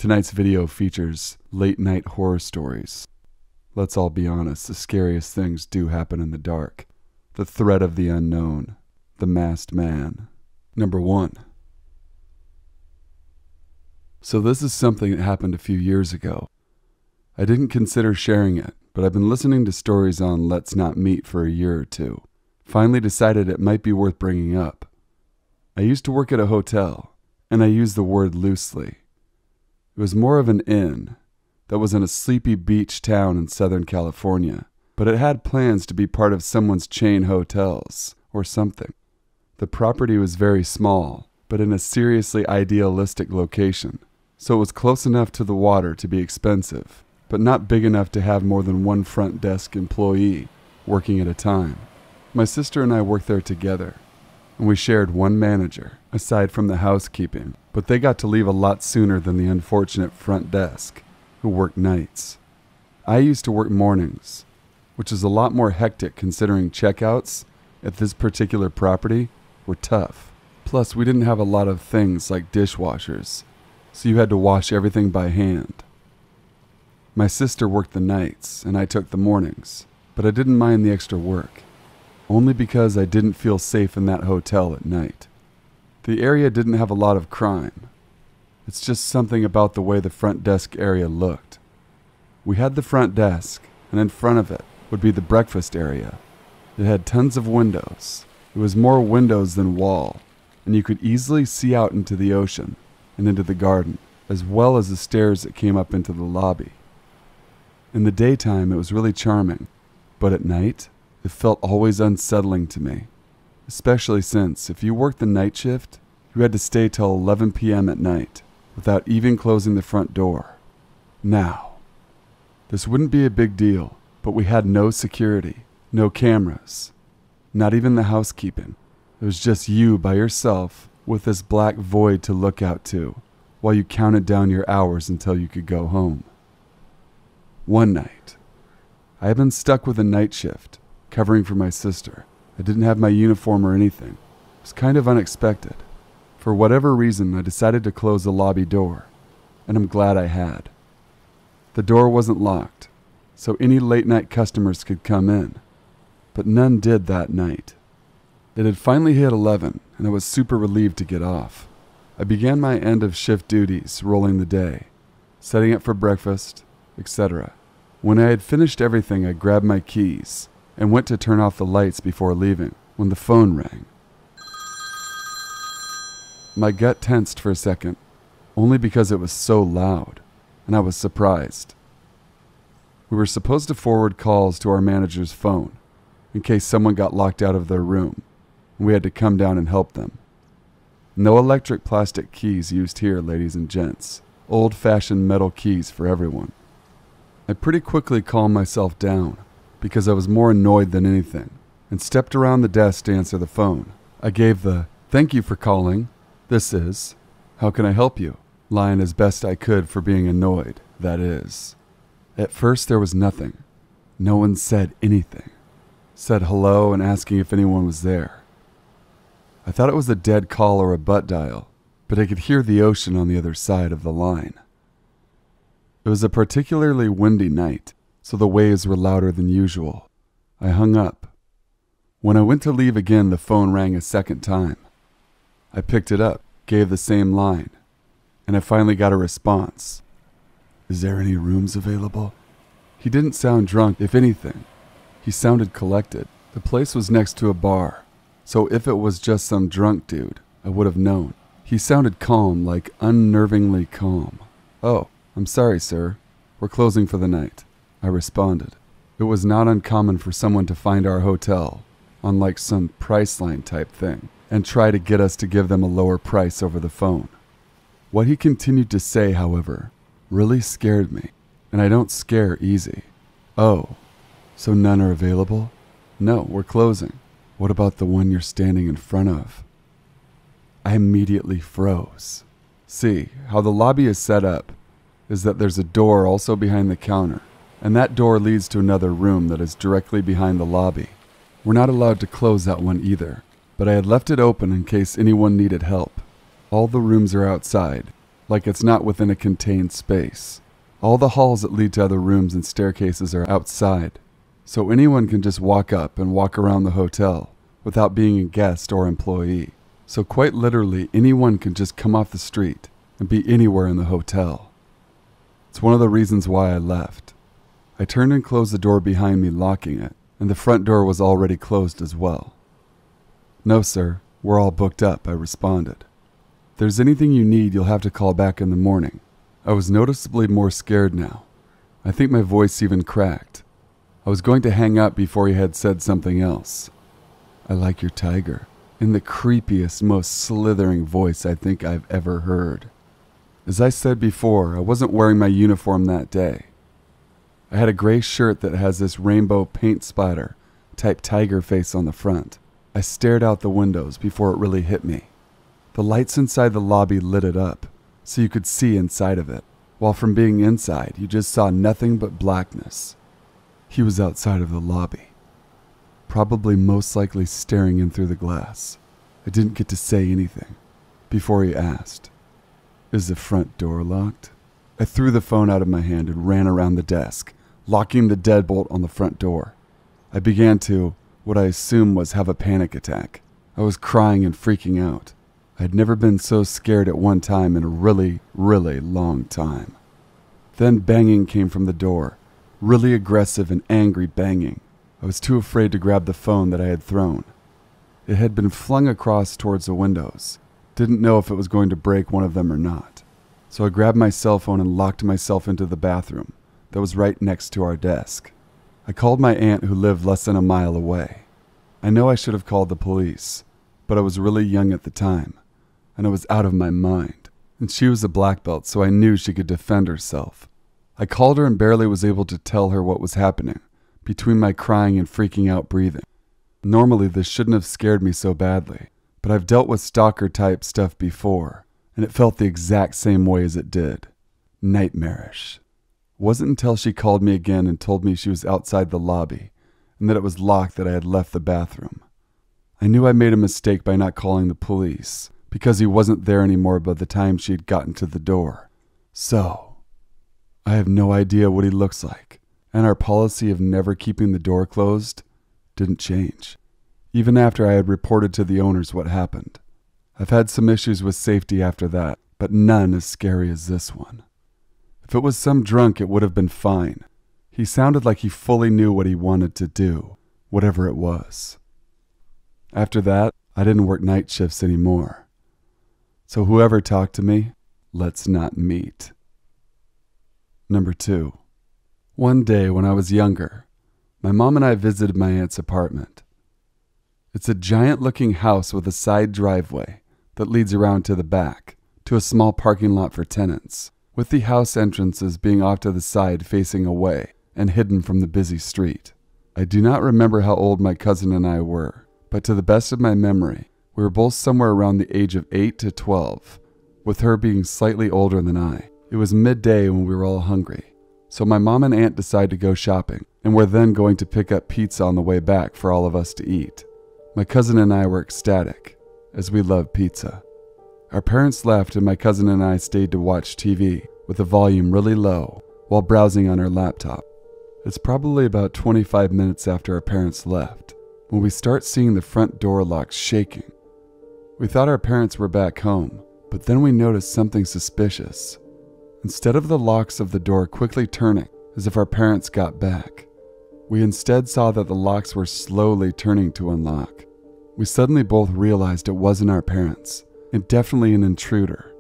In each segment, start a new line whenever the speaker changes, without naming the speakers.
Tonight's video features late-night horror stories. Let's all be honest, the scariest things do happen in the dark. The threat of the unknown. The masked man. Number 1. So this is something that happened a few years ago. I didn't consider sharing it, but I've been listening to stories on Let's Not Meet for a year or two. Finally decided it might be worth bringing up. I used to work at a hotel, and I use the word loosely. It was more of an inn that was in a sleepy beach town in Southern California, but it had plans to be part of someone's chain hotels or something. The property was very small, but in a seriously idealistic location, so it was close enough to the water to be expensive, but not big enough to have more than one front desk employee working at a time. My sister and I worked there together, and we shared one manager, aside from the housekeeping, but they got to leave a lot sooner than the unfortunate front desk, who worked nights. I used to work mornings, which is a lot more hectic considering checkouts at this particular property were tough. Plus, we didn't have a lot of things like dishwashers, so you had to wash everything by hand. My sister worked the nights, and I took the mornings, but I didn't mind the extra work, only because I didn't feel safe in that hotel at night. The area didn't have a lot of crime. It's just something about the way the front desk area looked. We had the front desk, and in front of it would be the breakfast area. It had tons of windows. It was more windows than wall, and you could easily see out into the ocean and into the garden, as well as the stairs that came up into the lobby. In the daytime, it was really charming, but at night, it felt always unsettling to me. Especially since, if you worked the night shift, you had to stay till 11 p.m. at night, without even closing the front door. Now, this wouldn't be a big deal, but we had no security, no cameras, not even the housekeeping. It was just you by yourself with this black void to look out to, while you counted down your hours until you could go home. One night, I had been stuck with a night shift, covering for my sister. I didn't have my uniform or anything. It was kind of unexpected. For whatever reason, I decided to close the lobby door, and I'm glad I had. The door wasn't locked, so any late-night customers could come in, but none did that night. It had finally hit 11, and I was super relieved to get off. I began my end-of-shift duties, rolling the day, setting up for breakfast, etc. When I had finished everything, I grabbed my keys and went to turn off the lights before leaving, when the phone rang. My gut tensed for a second, only because it was so loud, and I was surprised. We were supposed to forward calls to our manager's phone, in case someone got locked out of their room, and we had to come down and help them. No electric plastic keys used here, ladies and gents. Old-fashioned metal keys for everyone. I pretty quickly calmed myself down, because I was more annoyed than anything, and stepped around the desk to answer the phone. I gave the, "Thank you for calling. This is, how can I help you?" line as best I could for being annoyed, that is. At first there was nothing. No one said anything. Said hello and asking if anyone was there. I thought it was a dead call or a butt dial, but I could hear the ocean on the other side of the line. It was a particularly windy night, so the waves were louder than usual. I hung up. When I went to leave again, the phone rang a second time. I picked it up, gave the same line, and I finally got a response. "Is there any rooms available?" He didn't sound drunk, if anything. He sounded collected. The place was next to a bar, so if it was just some drunk dude, I would have known. He sounded calm, like unnervingly calm. "Oh, I'm sorry, sir. We're closing for the night," I responded. It was not uncommon for someone to find our hotel on like some Priceline type thing and try to get us to give them a lower price over the phone. What he continued to say, however, really scared me, and I don't scare easy. "Oh, so none are available?" "No, we're closing." "What about the one you're standing in front of?" I immediately froze. See, how the lobby is set up is that there's a door also behind the counter, and that door leads to another room that is directly behind the lobby. We're not allowed to close that one either, but I had left it open in case anyone needed help. All the rooms are outside, like it's not within a contained space. All the halls that lead to other rooms and staircases are outside, so anyone can just walk up and walk around the hotel without being a guest or employee. So quite literally, anyone can just come off the street and be anywhere in the hotel. It's one of the reasons why I left. I turned and closed the door behind me, locking it, and the front door was already closed as well. "No, sir, we're all booked up," I responded. "If there's anything you need, you'll have to call back in the morning." I was noticeably more scared now. I think my voice even cracked. I was going to hang up before he had said something else. "I like your tiger," in the creepiest, most slithering voice I think I've ever heard. As I said before, I wasn't wearing my uniform that day. I had a gray shirt that has this rainbow paint splatter type tiger face on the front. I stared out the windows before it really hit me. The lights inside the lobby lit it up, so you could see inside of it, while from being inside, you just saw nothing but blackness. He was outside of the lobby, probably most likely staring in through the glass. I didn't get to say anything before he asked, "Is the front door locked?" I threw the phone out of my hand and ran around the desk, locking the deadbolt on the front door. I began to, what I assumed was, have a panic attack. I was crying and freaking out. I had never been so scared at one time in a really, really long time. Then banging came from the door, really aggressive and angry banging. I was too afraid to grab the phone that I had thrown. It had been flung across towards the windows. Didn't know if it was going to break one of them or not. So I grabbed my cell phone and locked myself into the bathroom that was right next to our desk. I called my aunt who lived less than a mile away. I know I should have called the police, but I was really young at the time, and I was out of my mind. And she was a black belt, so I knew she could defend herself. I called her and barely was able to tell her what was happening, between my crying and freaking out breathing. Normally this shouldn't have scared me so badly, but I've dealt with stalker type stuff before, and it felt the exact same way as it did. Nightmarish. It wasn't until she called me again and told me she was outside the lobby, and that it was locked that I had left the bathroom. I knew I made a mistake by not calling the police, because he wasn't there anymore by the time she had gotten to the door. So, I have no idea what he looks like, and our policy of never keeping the door closed didn't change, even after I had reported to the owners what happened. I've had some issues with safety after that, but none as scary as this one. If it was some drunk, it would have been fine. He sounded like he fully knew what he wanted to do, whatever it was. After that, I didn't work night shifts anymore. So whoever talked to me, let's not meet. Number 2. One day when I was younger, my mom and I visited my aunt's apartment. It's a giant-looking house with a side driveway that leads around to the back, to a small parking lot for tenants, with the house entrances being off to the side facing away and hidden from the busy street. I do not remember how old my cousin and I were, but to the best of my memory, we were both somewhere around the age of 8 to 12, with her being slightly older than I. It was midday when we were all hungry, so my mom and aunt decided to go shopping, and were then going to pick up pizza on the way back for all of us to eat. My cousin and I were ecstatic, as we love pizza. Our parents left and my cousin and I stayed to watch TV with the volume really low while browsing on our laptop. It's probably about 25 minutes after our parents left when we start seeing the front door locks shaking. We thought our parents were back home, but then we noticed something suspicious. Instead of the locks of the door quickly turning as if our parents got back, we instead saw that the locks were slowly turning to unlock. We suddenly both realized it wasn't our parents, and definitely an intruder.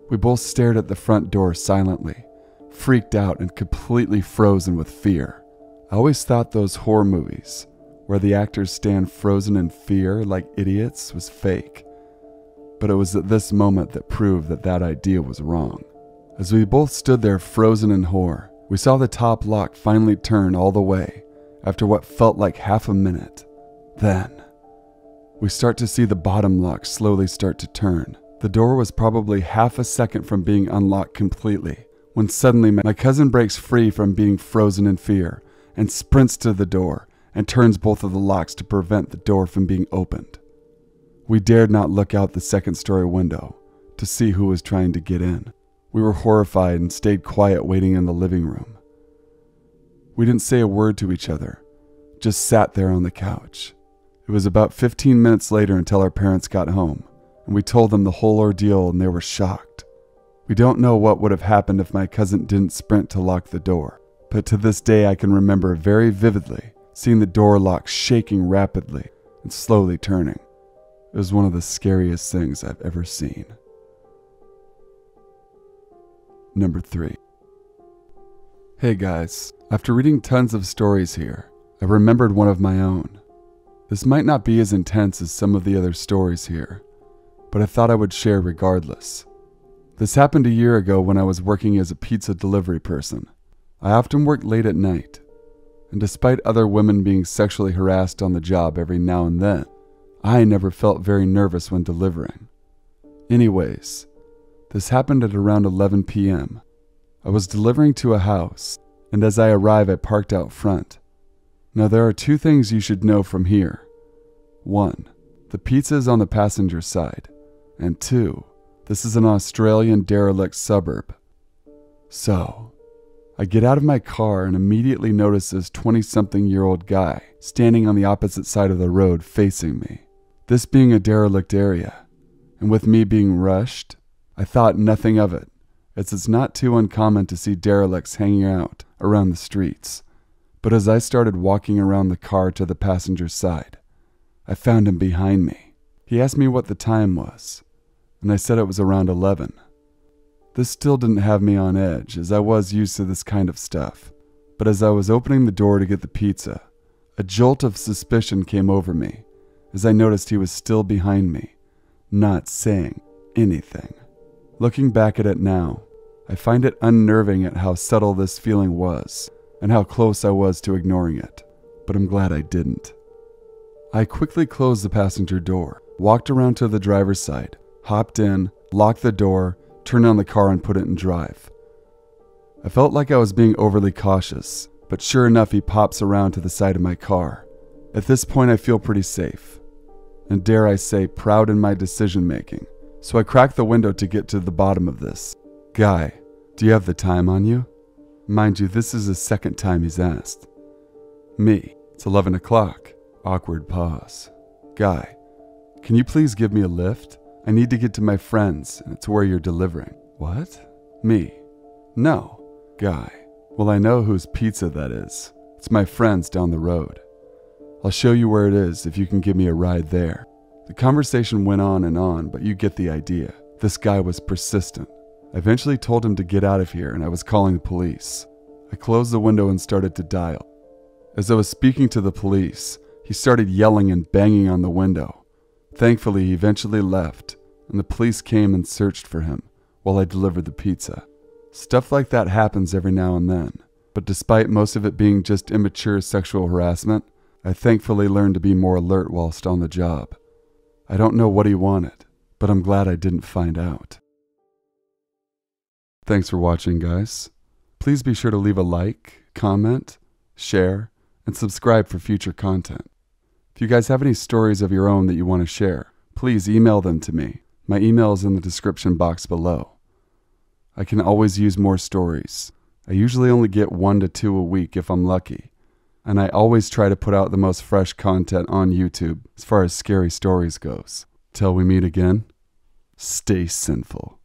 We both stared at the front door silently, freaked out and completely frozen with fear. I always thought those horror movies, where the actors stand frozen in fear like idiots, was fake. But it was at this moment that proved that that idea was wrong. As we both stood there frozen in horror, we saw the top lock finally turn all the way after what felt like half a minute. Then, we start to see the bottom lock slowly start to turn. The door was probably half a second from being unlocked completely, when suddenly my cousin breaks free from being frozen in fear and sprints to the door and turns both of the locks to prevent the door from being opened. We dared not look out the second-story window, to see who was trying to get in. We were horrified and stayed quiet waiting in the living room. We didn't say a word to each other, just sat there on the couch. It was about 15 minutes later until our parents got home, and we told them the whole ordeal and they were shocked. We don't know what would have happened if my cousin didn't sprint to lock the door, but to this day I can remember very vividly seeing the door lock shaking rapidly and slowly turning. It was one of the scariest things I've ever seen. Number 3. Hey guys, after reading tons of stories here, I remembered one of my own. This might not be as intense as some of the other stories here, but I thought I would share regardless. This happened a year ago when I was working as a pizza delivery person. I often worked late at night, and despite other women being sexually harassed on the job every now and then, I never felt very nervous when delivering. Anyways, this happened at around 11 p.m. I was delivering to a house, and as I arrived, I parked out front. Now there are 2 things you should know from here. 1, the pizza is on the passenger side, and 2, this is an Australian derelict suburb. So, I get out of my car and immediately notice this 20-something-year-old guy standing on the opposite side of the road facing me. This being a derelict area, and with me being rushed, I thought nothing of it, as it's not too uncommon to see derelicts hanging out around the streets. But as I started walking around the car to the passenger side, I found him behind me. He asked me what the time was, and I said it was around 11. This still didn't have me on edge, as I was used to this kind of stuff. But as I was opening the door to get the pizza, a jolt of suspicion came over me, as I noticed he was still behind me, not saying anything. Looking back at it now, I find it unnerving at how subtle this feeling was, and how close I was to ignoring it, but I'm glad I didn't. I quickly closed the passenger door, walked around to the driver's side, hopped in, locked the door, turned on the car and put it in drive. I felt like I was being overly cautious, but sure enough he pops around to the side of my car. At this point I feel pretty safe, and dare I say proud in my decision making, so I crack the window to get to the bottom of this. Guy, do you have the time on you? Mind you, this is the second time he's asked. Me, it's 11 o'clock. Awkward pause. Guy, can you please give me a lift? I need to get to my friends, and it's where you're delivering. What? Me. No. Guy, well, I know whose pizza that is. It's my friend's down the road. I'll show you where it is if you can give me a ride there. The conversation went on, but you get the idea. This guy was persistent. I eventually told him to get out of here, and I was calling the police. I closed the window and started to dial. As I was speaking to the police, he started yelling and banging on the window. Thankfully, he eventually left, and the police came and searched for him while I delivered the pizza. Stuff like that happens every now and then, but despite most of it being just immature sexual harassment, I thankfully learned to be more alert whilst on the job. I don't know what he wanted, but I'm glad I didn't find out. Thanks for watching, guys. Please be sure to leave a like, comment, share, and subscribe for future content. If you guys have any stories of your own that you want to share, please email them to me. My email is in the description box below. I can always use more stories. I usually only get 1 to 2 a week if I'm lucky, and I always try to put out the most fresh content on YouTube as far as scary stories goes. Till we meet again, stay sinful.